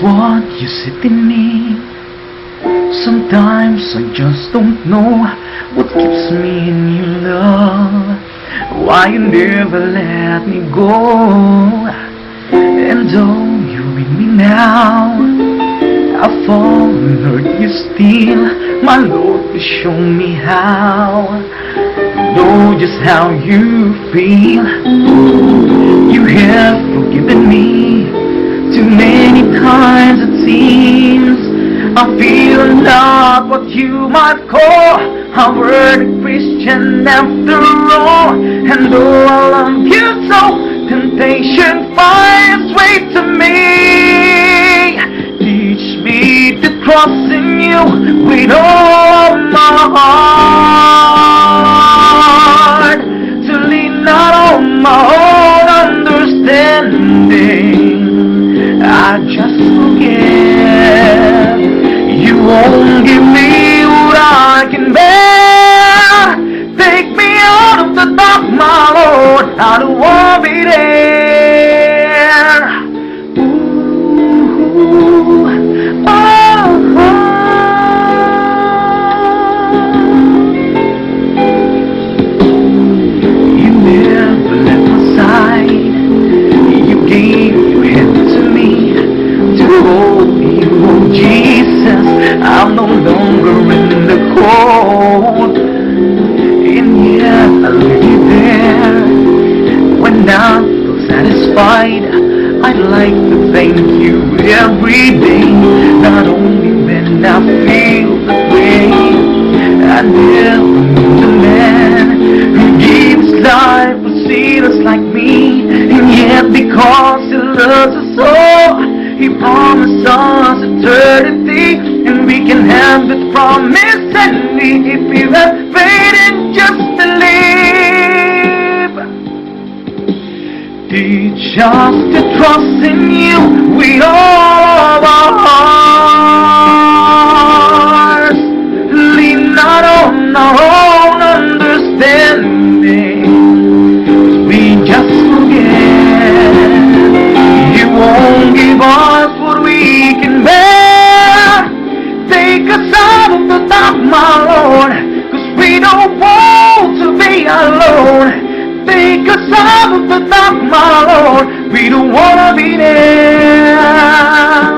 what you said in me. Sometimes I just don't know what keeps me in your love, why you never let me go. And though you're with me now, I fall and hurt you still. My Lord, please show me how. Know just how you feel. You have forgiven me too many times it seems. I feel not what you might call a word Christian after all. And though I love you so, temptation finds way to me. Teach me to trust in you with all my heart, to lean not on my own understanding. I just forget. You won't give me what I can bear. Take me out of the dark, my Lord. I don't want to be there. Ooh, oh, oh. You never left my side. You gave your hand to me to hold you, oh Jesus. I'm no longer in the cold, and yet I leave you there. When I feel satisfied, I'd like to thank you every day. Not only when I feel the way, I never knew the man who gave his life for sinners like me. And yet because he loves us so, he promised us eternity, and we can have the promise and if we have faith and just believe. Teach us to trust in you with all of our hearts. Lean not on our own understanding, 'cause we just forget. You won't give us what we can bear. Take us out of the dark, my Lord, 'cause we don't want to be alone. Take us out of the dark, my Lord, we don't want to be there.